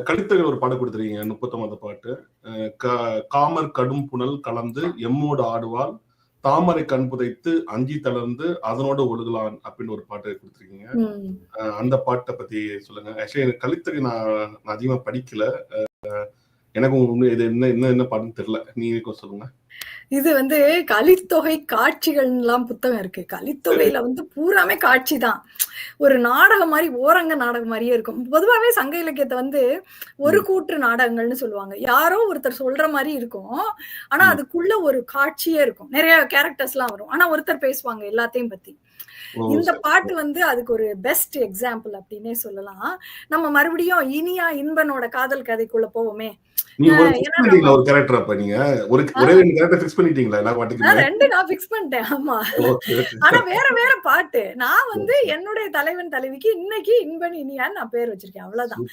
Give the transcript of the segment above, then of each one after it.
கலித்தொகையில ஒரு பாட்டு கொடுத்துருக்கீங்க, 39வது பாட்டு. காமர் கடும் புனல் கலந்து எம்மோடு ஆடுவாள் தாமரை கண் புதைத்து அஞ்சி தளர்ந்து அதனோட ஒழுகலான் அப்படின்னு ஒரு பாட்டு கொடுத்துருக்கீங்க. அந்த பாட்டை பத்தி சொல்லுங்க. ஆக்சுவலி எனக்கு கலித்தொகை நான் அதிகமா படிக்கல. எனக்கும் இது என்ன பாட்டுன்னு தெரியல. நீங்க சொல்லுங்க. இது கலித்தொகை காட்சிகள்லாம் புத்தகம் இருக்கு. கலித்தொகையில பூராமே காட்சி தான். ஒரு நாடகம் மாதிரி, ஓரங்க நாடகம் மாதிரியே இருக்கும். பொதுவாவே சங்க இலக்கியத்தை ஒரு கூற்று நாடகங்கள்னு சொல்லுவாங்க. யாரோ ஒருத்தர் சொல்ற மாதிரி இருக்கும். ஆனா அதுக்குள்ள ஒரு காட்சியே இருக்கும். நிறைய கேரக்டர்ஸ் எல்லாம் வரும். ஆனா ஒருத்தர் பேசுவாங்க எல்லாத்தையும் பத்தி. இந்த பாட்டு அதுக்கு ஒரு பெஸ்ட் எக்ஸாம்பிள் அப்படின்னே சொல்லலாம். நம்ம மறுபடியும் இனியா இன்பனோட காதல் கதைக்குள்ள போவோமே. ஒரு கேரக்டர் அப்ப நீங்க ஒரே கேரக்டர் ஃபிக்ஸ் பண்ணிட்டீங்களா எல்லா பாட்டுக்கும்? ரெண்டு நான் ஃபிக்ஸ் பண்ணிட்டேன். ஆமா. ஆனா வேற வேற பாட்டு. நான் என்னுடைய தலைவன் தலைவிக்கு இன்னைக்கு இன்பன் இனியான்னு நான் பேர் வச்சிருக்கேன். அவ்வளவுதான்.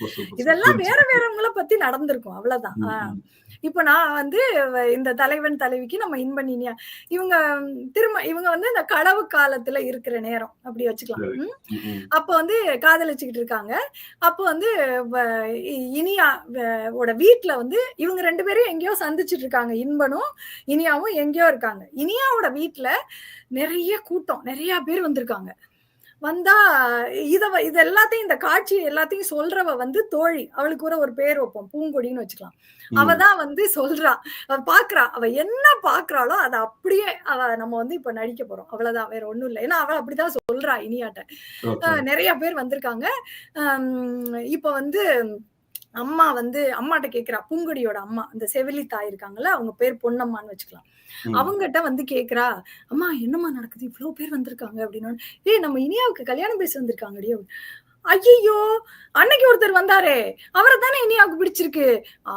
இதெல்லாம் வேற வேறவங்கள பத்தி நடந்திருக்கும். அவ்வளவுதான். இப்ப நான் இந்த தலைவன் தலைவிக்கு நம்ம இன்பன் இனியா இவங்க இந்த களவு காலத்துல இருக்கிற நேரம் அப்படி வச்சுக்கலாம். அப்ப காதலிச்சுக்கிட்டு இருக்காங்க. அப்போ இனியா வீட்டுல இவங்க ரெண்டு பேரும் எங்கேயோ சந்திச்சுட்டு இருக்காங்க. இன்பனும் இனியாவும் எங்கேயோ இருக்காங்க. இனியாவோட வீட்டுல நிறைய கூட்டம், நிறைய பேர் வந்திருக்காங்க. வந்தா இது எல்லாத்தையும், இந்த காட்சி எல்லாத்தையும் சொல்றவ தோழி. அவளுக்கு ஒரு பேர் வைப்போம், பூங்கொடின்னு வச்சுக்கலாம். அவதான் சொல்றா, அவ பாக்குறா. அவ என்ன பாக்குறாளோ அதை அப்படியே நம்ம இப்ப நடிக்க போறோம். அவ்வளவுதான், வேற ஒண்ணும் இல்லை. ஏன்னா அவ அப்படிதான் சொல்றா இனியாட்ட. நிறைய பேர் வந்திருக்காங்க. இப்ப அம்மா அம்மாட்ட கேக்குறா. பூங்கொடியோட அம்மா, அந்த செவிலி தாய் இருக்காங்கல்ல, அவங்க பேர் பொன்னம்மான்னு வச்சுக்கலாம். அவங்ககிட்ட கேக்குறா, அம்மா என்னம்மா நடக்குது, இவ்வளவு பேர் வந்திருக்காங்க அப்படின்னு. நம்ம இனியாவுக்கு கல்யாணம் பேச வந்திருக்காங்கடி. ஐயோ, அன்னைக்கு ஒருத்தர் வந்தாரே, அவரை தானே இனியாவுக்கு பிடிச்சிருக்கு,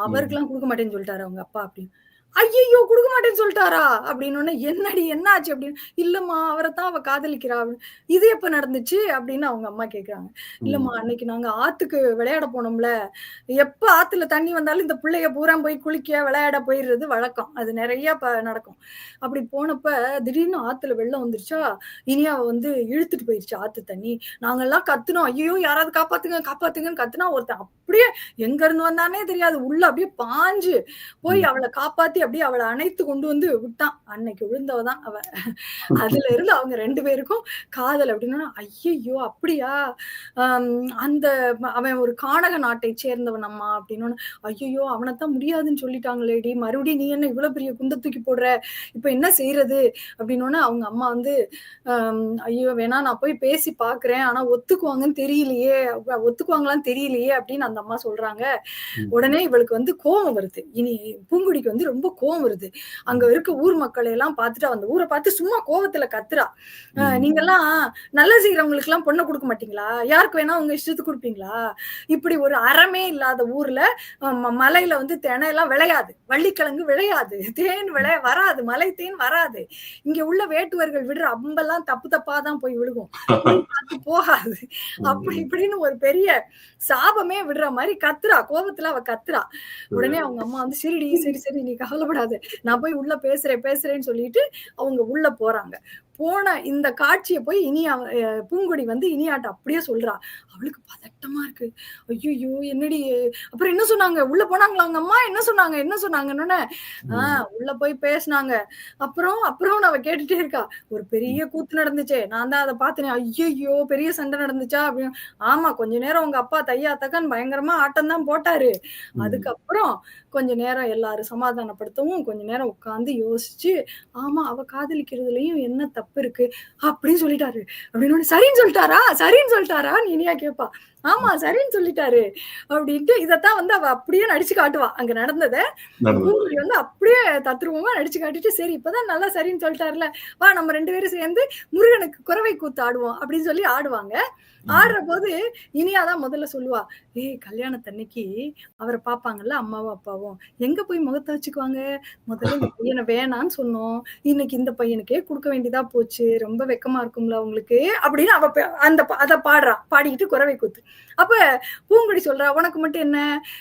அவருக்கெல்லாம் கொடுக்க மாட்டேன்னு சொல்லிட்டாரு அவங்க அப்பா அப்படின்னு. ஐயோ, கொடுக்க மாட்டேன்னு சொல்லிட்டாரா அப்படின்னு. என்னடி என்ன ஆச்சு அப்படின்னு. இல்லம்மா, அவரை தான் அவ காதலிக்கிறா. இது எப்ப நடந்துச்சு அப்படின்னு அவங்க அம்மா கேக்குறாங்க. இல்லம்மா, அன்னைக்கு நாங்க ஆத்துக்கு விளையாட போனோம்ல, எப்ப ஆத்துல தண்ணி வந்தாலும் இந்த பிள்ளைய பூரா போய் குளிக்க விளையாட போயிடுறது வழக்கம். அது நிறைய நடக்கும். அப்படி போனப்ப திடீர்னு ஆத்துல வெள்ளம் வந்துருச்சா, இனியாவை இழுத்துட்டு போயிருச்சு ஆத்து தண்ணி. நாங்கெல்லாம் கத்துனோம், ஐயோ யாராவது காப்பாத்துங்க காப்பாத்துங்கன்னு கத்துனா, ஒருத்தன் அப்படியே எங்க இருந்து வந்தானே தெரியாது, உள்ள அப்படியே பாஞ்சு போய் அவளை காப்பாத்தி அப்படியே அவளை அணைத்து கொண்டு விட்டான். அன்னைக்கு விழுந்தவதான் அவ. அதுல இருந்து அவங்க ரெண்டு பேருக்கும் காதல் அப்படின்னா. ஐயோ அப்படியா, அவன் ஒரு கானக நாட்டை சேர்ந்தவன் அம்மா அப்படின்னு. ஐயோ, அவனைத்தான் முடியாதுன்னு சொல்லிட்டாங்களேடி, மறுபடியும் நீ என்ன இவ்வளவு பெரிய குண்ட தூக்கி போடுற, இப்ப என்ன செய்யறது அப்படின்னு. அவங்க அம்மா ஐயோ வேணா, நான் போய் பேசி பாக்குறேன், ஆனா ஒத்துக்குவாங்களான்னு தெரியலையே அப்படின்னு அந்த அம்மா சொல்றாங்க. உடனே இவளுக்கு கோபம் வருது. இனி பூங்குடிக்கு ரொம்ப கோவம் வருது. அங்க இருக்க ஊர் மக்களை எல்லாம் பார்த்துட்டு, அந்த ஊரை பார்த்து சும்மா கோவத்துல கத்துறா. நீங்க எல்லாம் நல்ல செய்யறவங்களுக்கு எல்லாம் பொண்ணை கொடுக்க மாட்டீங்களா, யாருக்கு வேணா உங்க இஷ்டத்துக்கு கொடுப்பீங்களா, இப்படி ஒரு அறமே இல்லாத ஊர்ல மலையில தினை எல்லாம் விளையாது, வள்ளிக்கிழங்கு விளையாது, தேன் வராது, மலை தேன் வராது, இங்க உள்ள வேட்டுவர்கள் விடுற அம்பெல்லாம் தப்பு தப்பாதான் போய் விழுகும், போகாது, அப்படி இப்படின்னு ஒரு பெரிய சாபமே விடுற மாதிரி கத்துறா. கோபத்துல அவ கத்துறா. உடனே அவங்க அம்மா சரிடி, சரி நீ கவலைப்படாத, நான் போய் உள்ள பேசுறேன்னு சொல்லிட்டு அவங்க உள்ள போறாங்க. போன இந்த காட்சியை போய் பூங்கொடி இனியாட்ட அப்படியே சொல்றா. அவளுக்கு பதட்டமா இருக்கு. ஐயோ என்னடி, அப்புறம் என்ன சொன்னாங்க, உள்ள போனாங்களா அவங்க அம்மா, என்ன சொன்னாங்கன்னு உள்ள போய் பேசினாங்க. அப்புறம் அவ கேட்டுட்டே இருக்கா. ஒரு பெரிய கூத்து நடந்துச்சே, நான் தான் அதை பார்த்தேன். ஐயோ பெரிய சண்டை நடந்துச்சா அப்படின்னு. ஆமா, கொஞ்ச நேரம் உங்க அப்பா தையா தக்கான்னு பயங்கரமா ஆட்டம் தான் போட்டாரு. அதுக்கப்புறம் கொஞ்ச நேரம் எல்லாரும் சமாதானப்படுத்தவும் கொஞ்ச நேரம் உட்கார்ந்து யோசிச்சு, ஆமா அவ காதலிக்கிறதுலயும் என்ன தப்பு இருக்கு அப்படின்னு சொல்லிட்டாரு அப்படின்னு. சரின்னு சொல்லிட்டாரா இனியா கேப்பா. ஆமா சரின்னு சொல்லிட்டாரு அப்படின்ட்டு இதத்தான் அவ அப்படியே நடிச்சு காட்டுவா. அங்க நடந்ததை பூங்குடி அப்படியே தத்ரூபமா நடிச்சு காட்டிட்டு, சரி இப்பதான் நல்லா சரின்னு சொல்லிட்டாருல, வா நம்ம ரெண்டு பேரும் சேர்ந்து முருகனுக்கு குறவை கூத்து ஆடுவோம் அப்படின்னு சொல்லி ஆடுவாங்க. ஆடுற போது இனியாதான் முதல்ல சொல்லுவா, கல்யாணத்தன்னைக்கு அவரை பாப்பாங்கல்ல அம்மாவும் அப்பாவும், எங்க போய் முகத்தை வச்சுக்குவாங்க, முதல்ல இந்த பையனை வேணான்னு சொன்னோம், இன்னைக்கு இந்த பையனுக்கே கொடுக்க வேண்டியதா போச்சு, ரொம்ப வெக்கமா இருக்கும்ல உங்களுக்கு அப்படின்னு அவ அதை பாடிக்கிட்டு குறவை கூத்து. அப்ப பூங்குடி சொல்றா, உனக்கு மட்டும் என்ன,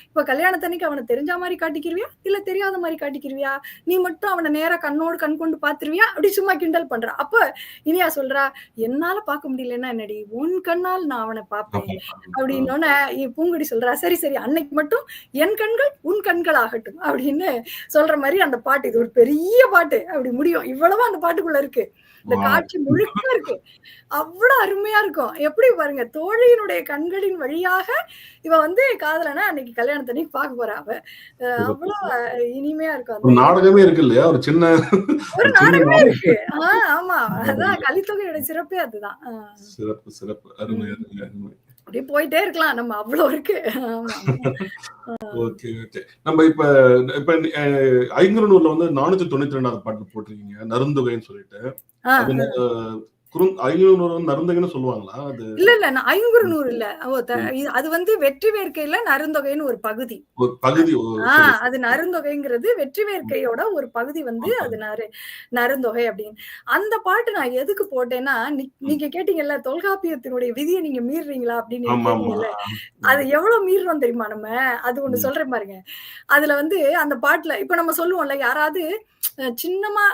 இப்ப கல்யாணத்தன்னைக்கு அவனை தெரிஞ்ச மாதிரி காட்டிக்கிருவியா இல்ல தெரியாத மாதிரி காட்டிக்கிருவியா, நீ மட்டும் அவனை நேரா கண்ணோடு கண் கொண்டு பாத்துருவியா, அப்படி சும்மா கிண்டல் பண்றா. அப்ப இனியா சொல்றா, என்னால பார்க்க முடியலன்னா என்னடி, உன் கண்ணால் நான் அவனை பார்ப்பேன் அப்படின்னோடனே பூங்குடி சொல்றா, சரி சரி அன்னைக்கு மட்டும் என் கண்கள் உன் கண்கள் ஆகட்டும் அப்படின்னு சொல்ற மாதிரி அந்த பாட்டு. இது ஒரு பெரிய பாட்டு, அப்படி முடியும். இவ்வளவு அந்த பாட்டுக்குள்ள இருக்கு, இந்த காட்சி முழுக்க இருக்கு. அவ்வளவு அருமையா இருக்கும். எப்படி பாருங்க, தோழியினுடைய கண்களின் வழியாக இவ வந்து காதலனா அன்னைக்கு கல்யாணத்தன்னைக்கு பார்க்க போறா. அவ அவ்வளவு இனிமையா இருக்கும். ஒரு நாடகமே இருக்கு இல்லையா, ஒரு சின்ன ஒரு நாடகமே இருக்கு. ஆமா, அதான் கலித்தொகையோட சிறப்பே அதுதான். சிறப்பு சிறப்பு, அருமை அருமை அருமை. அப்படியே போயிட்டே இருக்கலாம், நம்ம அவ்வளவு இருக்கு. Okay okay. நம்ம இப்ப இப்ப ஐங்குறுநூறுல வந்து 492வது பாட்டு போட்டிருக்கீங்க, நருந்தொகைன்னு சொல்லிட்டு. ஐங்குறுநூறு நருந்தொகைன்னு சொல்லுவாங்களா? அது இல்ல இல்ல, ஐங்குறுநூறு இல்ல. அது வந்து வெற்றி வேர்க்கையில நருந்தொகைன்னு ஒரு பகுதி. அது நருந்தொகைங்கிறது வெற்றி வேர்க்கையோட ஒரு பகுதி வந்து அது நருந்தொகை அப்படின்னு. அந்த பாட்டு நான் எதுக்கு போட்டேன்னா, நீங்க கேட்டீங்கல்ல தொல்காப்பியத்தினுடைய விதியை நீங்க மீறுறீங்களா அப்படின்னு கேட்டீங்கல்ல, அது எவ்வளவு மீறுறோம் தெரியுமா நம்ம. அது ஒண்ணு சொல்றேன் பாருங்க. அதுல வந்து அந்த பாட்டுல இப்ப நம்ம சொல்லுவோம்ல, யாராவது சின்னமா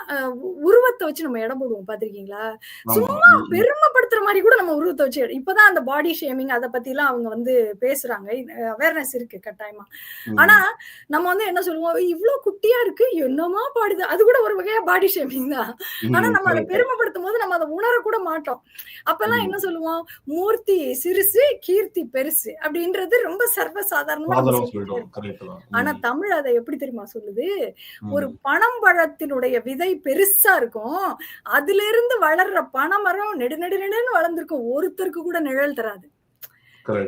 உருவத்தை வச்சு நம்ம இடம் போடுவோம், பாத்திருக்கீங்களா? சும்மா பெருமைப்படுத்துற மாதிரி கூட நம்ம உருவத்தை வச்சு. இப்பதான் அந்த பாடி ஷேமிங் அதை பத்தி எல்லாம் அவங்க வந்து பேசுறாங்க, அவேர்னஸ் இருக்கு கட்டாயமா. ஆனா நம்ம வந்து என்ன சொல்லுவோம், இவ்வளவு குட்டியா இருக்கு என்னமா பாடுது, அது கூட ஒரு வகையா பாடி ஷேமிங் தான். ஆனா நம்ம அதை பெருமைப்படுத்தும் போது நம்ம அதை உணர கூட மாட்டோம். அப்பெல்லாம் என்ன சொல்லுவோம், மூர்த்தி சிறுசு கீர்த்தி பெருசு அப்படின்றது ரொம்ப சர்வசாதாரணமா. ஆனா தமிழ் அதை எப்படி தெரியுமா சொல்லுது, ஒரு பனம்பழத்தினுடைய விதை பெருசா இருக்கும், அதுல இருந்து வளர்ற பனைமரம் நெடு நெடு நெடுன்னு வளர்ந்துருக்கும், ஒருத்தருக்கு கூட நிழல் தராது.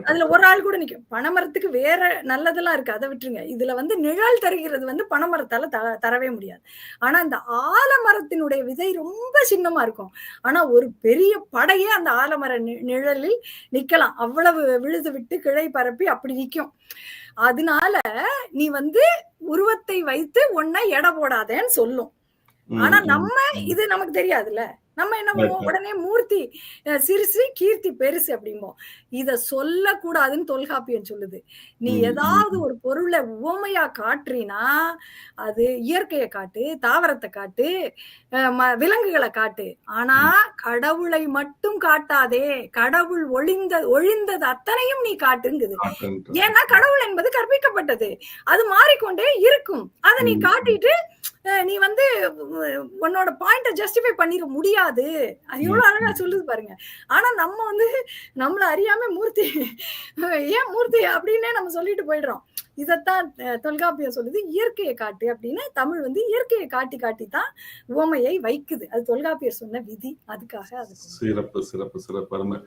அதுல ஒரு ஆள் கூட நிக்கும். பனைமரத்துக்கு வேற நல்லதெல்லாம் இருக்கு, அதை விட்டுருங்க. இதுல வந்து நிழல் தருகிறது வந்து பனைமரத்தால தரவே முடியாது. ஆனா இந்த ஆலமரத்தினுடைய விதை ரொம்ப சின்னமா இருக்கும், ஆனா ஒரு பெரிய படையே அந்த ஆலமர நிழலில் நிக்கலாம். அவ்வளவு விழுது விட்டு கிளை பரப்பி அப்படி நிக்கும். அதனால நீ வந்து உருவத்தை வைத்து உன்னை எடை போடாதேன்னு சொல்லும். ஆனா நம்ம இது நமக்கு தெரியாதுல்ல, நம்ம என்ன பண்ணுவோம், உடனே மூர்த்தி சிறுசு கீர்த்தி பெருசு அப்படிம்போம். இத சொல்லக்கூடாதுன்னு தொல்காப்பியம் சொல்லுது. நீ ஏதாவது ஒரு பொருளை உவமையா காட்டுறீனா அது இயற்கையை காட்டு, தாவரத்தை காட்டு, விலங்குகளை காட்டு. ஆனா கடவுளை மட்டும் காட்டாதே, கடவுள் ஒழிந்தது அத்தனையும் நீ காட்டுங்குது. ஏன்னா கடவுள் என்பது கற்பிக்கப்பட்டது, அது மாறிக்கொண்டே இருக்கும். அதை நீ காட்டிட்டு நீ வந்து உன்னோட பாயிண்ட ஜஸ்டிஃபை பண்ணிட முடியாது. அது எவ்வளவு அழகா சொல்லுது பாருங்க. ஆனா நம்ம வந்து நம்மள அறியாம மூர்த்தி ஏன் மூர்த்தி அப்படின்னே நம்ம சொல்லிட்டு போயிடுறோம். இதத்தான் தொல்காப்பியம் சொல்லுது, இயற்கையை காட்டு அப்படின்னு. தமிழ் வந்து இயற்கையை காட்டி காட்டி தான் உவமையை வைக்குது. அது தொல்காப்பியர் சொன்ன விதி. அதுக்காக அது சிறப்பு சிறப்பு சிறப்பு.